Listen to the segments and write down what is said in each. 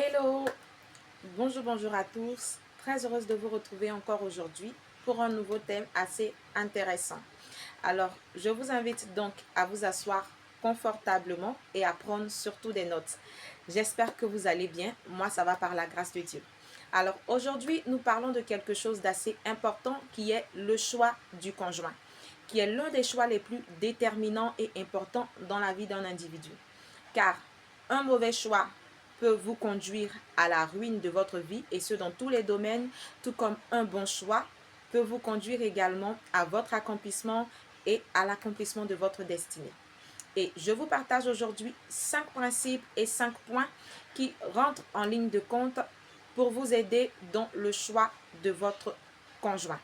Hello, bonjour à tous. Très heureuse de vous retrouver encore aujourd'hui pour un nouveau thème assez intéressant. Alors, je vous invite donc à vous asseoir confortablement et à prendre surtout des notes. J'espère que vous allez bien. Moi, ça va par la grâce de Dieu. Alors, aujourd'hui, nous parlons de quelque chose d'assez important qui est le choix du conjoint, qui est l'un des choix les plus déterminants et importants dans la vie d'un individu. Car un mauvais choix peut vous conduire à la ruine de votre vie, et ce dans tous les domaines, tout comme un bon choix peut vous conduire également à votre accomplissement et à l'accomplissement de votre destinée. Et je vous partage aujourd'hui 5 principes et 5 points qui rentrent en ligne de compte pour vous aider dans le choix de votre conjoint.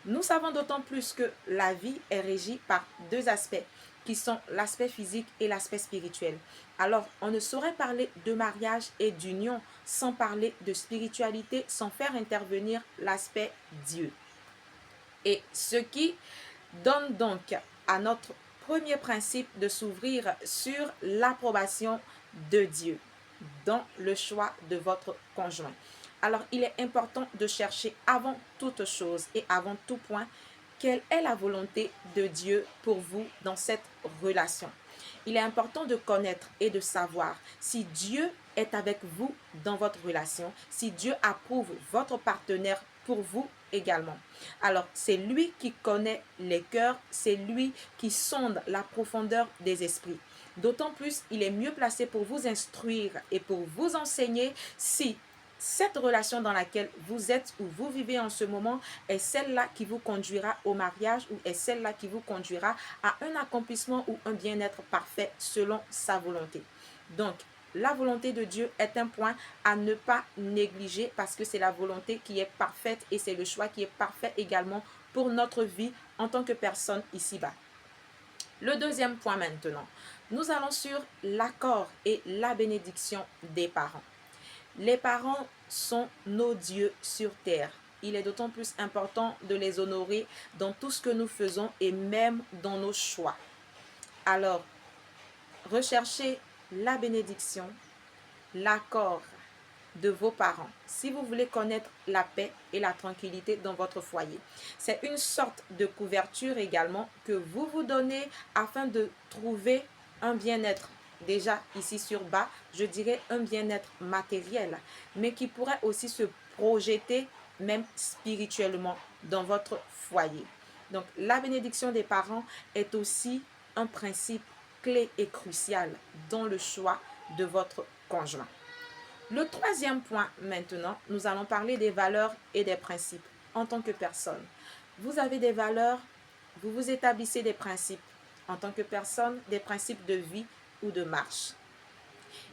Nous savons d'autant plus que la vie est régie par deux aspects, qui sont l'aspect physique et l'aspect spirituel. Alors, on ne saurait parler de mariage et d'union sans parler de spiritualité, sans faire intervenir l'aspect Dieu. Et ce qui donne donc à notre premier principe de s'ouvrir sur l'approbation de Dieu dans le choix de votre conjoint. Alors, il est important de chercher avant toute chose et avant tout point quelle est la volonté de Dieu pour vous dans cette relation. Il est important de connaître et de savoir si Dieu est avec vous dans votre relation, si Dieu approuve votre partenaire pour vous également. Alors, c'est lui qui connaît les cœurs, c'est lui qui sonde la profondeur des esprits. D'autant plus, il est mieux placé pour vous instruire et pour vous enseigner si cette relation dans laquelle vous êtes ou vous vivez en ce moment est celle-là qui vous conduira au mariage ou est celle-là qui vous conduira à un accomplissement ou un bien-être parfait selon sa volonté. Donc, la volonté de Dieu est un point à ne pas négliger parce que c'est la volonté qui est parfaite et c'est le choix qui est parfait également pour notre vie en tant que personne ici-bas. Le deuxième point maintenant, nous allons sur l'accord et la bénédiction des parents. Les parents sont nos dieux sur terre. Il est d'autant plus important de les honorer dans tout ce que nous faisons et même dans nos choix. Alors, recherchez la bénédiction, l'accord de vos parents si vous voulez connaître la paix et la tranquillité dans votre foyer. C'est une sorte de couverture également que vous vous donnez afin de trouver un bien-être. Déjà ici sur bas, je dirais un bien-être matériel, mais qui pourrait aussi se projeter même spirituellement dans votre foyer. Donc la bénédiction des parents est aussi un principe clé et crucial dans le choix de votre conjoint. Le troisième point maintenant, nous allons parler des valeurs et des principes en tant que personne. Vous avez des valeurs, vous vous établissez des principes en tant que personne, des principes de vie ou de marche.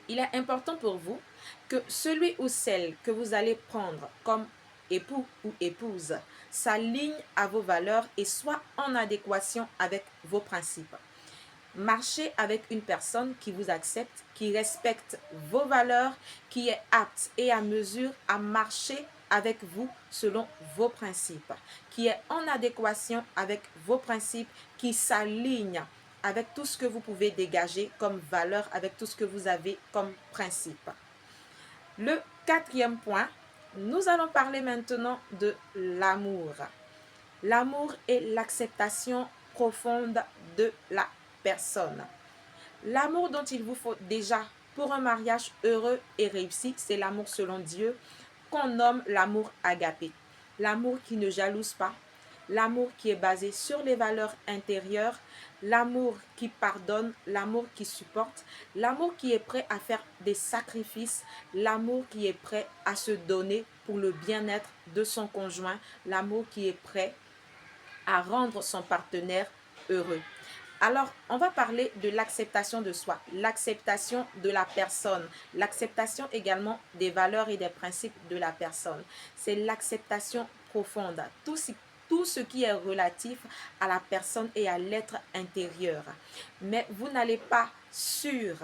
Il est important pour vous que celui ou celle que vous allez prendre comme époux ou épouse s'aligne à vos valeurs et soit en adéquation avec vos principes. Marchez avec une personne qui vous accepte, qui respecte vos valeurs, qui est apte et à mesure à marcher avec vous selon vos principes, qui est en adéquation avec vos principes, qui s'aligne avec tout ce que vous pouvez dégager comme valeur, avec tout ce que vous avez comme principe. Le quatrième point, nous allons parler maintenant de l'amour. L'amour est l'acceptation profonde de la personne. L'amour dont il vous faut déjà pour un mariage heureux et réussi, c'est l'amour selon Dieu, qu'on nomme l'amour agapé. L'amour qui ne jalouse pas, l'amour qui est basé sur les valeurs intérieures, l'amour qui pardonne, l'amour qui supporte, l'amour qui est prêt à faire des sacrifices, l'amour qui est prêt à se donner pour le bien-être de son conjoint, l'amour qui est prêt à rendre son partenaire heureux. Alors, on va parler de l'acceptation de soi, l'acceptation de la personne, l'acceptation également des valeurs et des principes de la personne. C'est l'acceptation profonde, tout ce qui est relatif à la personne et à l'être intérieur. Mais vous n'allez pas sur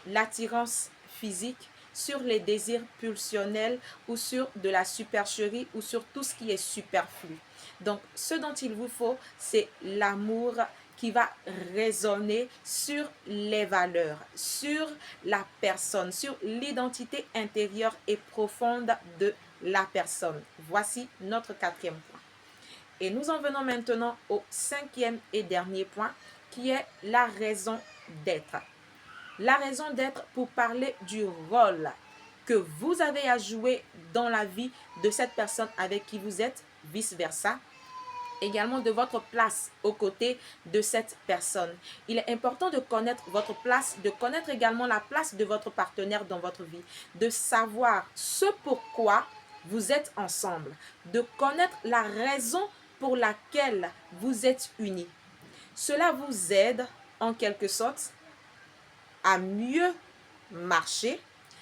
l'attirance physique, sur les désirs pulsionnels ou sur de la supercherie ou sur tout ce qui est superflu. Donc, ce dont il vous faut, c'est l'amour qui va raisonner sur les valeurs, sur la personne, sur l'identité intérieure et profonde de la personne. Voici notre quatrième point. Et nous en venons maintenant au cinquième et dernier point, qui est la raison d'être. La raison d'être pour parler du rôle que vous avez à jouer dans la vie de cette personne avec qui vous êtes, vice-versa. Également de votre place aux côtés de cette personne. Il est important de connaître votre place, de connaître également la place de votre partenaire dans votre vie, de savoir ce pourquoi vous êtes ensemble, de connaître la raison pour laquelle vous êtes unis. Cela vous aide en quelque sorte à mieux marcher.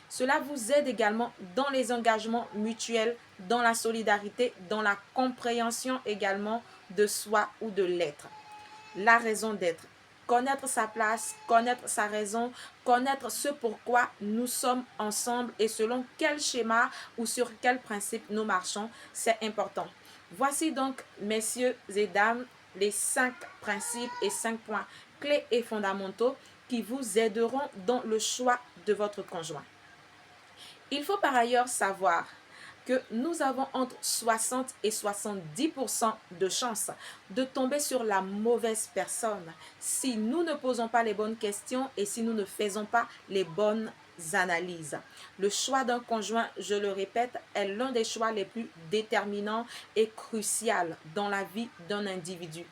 Cela vous aide également dans les engagements mutuels, dans la solidarité, dans la compréhension également de soi ou de l'être. La raison d'être. Connaître sa place, connaître sa raison, connaître ce pourquoi nous sommes ensemble et selon quel schéma ou sur quel principe nous marchons, c'est important. Voici donc, messieurs et dames, les 5 principes et 5 points clés et fondamentaux qui vous aideront dans le choix de votre conjoint. Il faut par ailleurs savoir que nous avons entre 60 et 70% de chances de tomber sur la mauvaise personne si nous ne posons pas les bonnes questions et si nous ne faisons pas les bonnes analyses. Le choix d'un conjoint, je le répète, est l'un des choix les plus déterminants et cruciaux dans la vie d'un individu.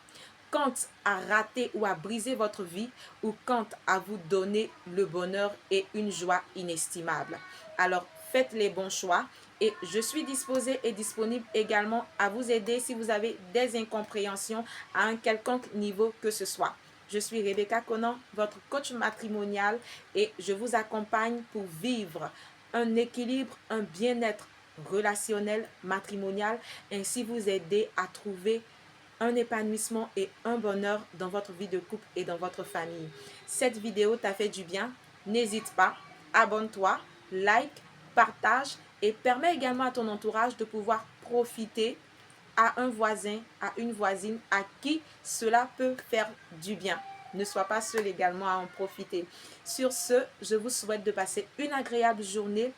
Quant à rater ou à briser votre vie ou quant à vous donner le bonheur et une joie inestimable. Alors, faites les bons choix et je suis disposée et disponible également à vous aider si vous avez des incompréhensions à un quelconque niveau que ce soit. Je suis Rebecca Conan, votre coach matrimonial et je vous accompagne pour vivre un équilibre, un bien-être relationnel, matrimonial, ainsi vous aider à trouver un épanouissement et un bonheur dans votre vie de couple et dans votre famille. Cette vidéo t'a fait du bien? N'hésite pas, abonne-toi, like, partage et permets également à ton entourage de pouvoir profiter à un voisin, à une voisine à qui cela peut faire du bien. Ne sois pas seul également à en profiter. Sur ce, je vous souhaite de passer une agréable journée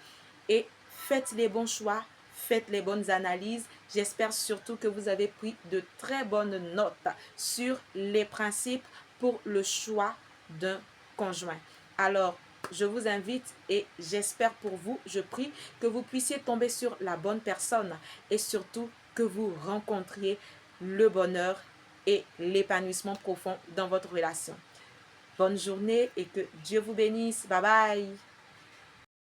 et faites les bons choix, faites les bonnes analyses. J'espère surtout que vous avez pris de très bonnes notes sur les principes pour le choix d'un conjoint. Alors, je vous invite et j'espère pour vous, je prie que vous puissiez tomber sur la bonne personne et surtout que vous rencontriez le bonheur et l'épanouissement profond dans votre relation. Bonne journée et que Dieu vous bénisse. Bye bye.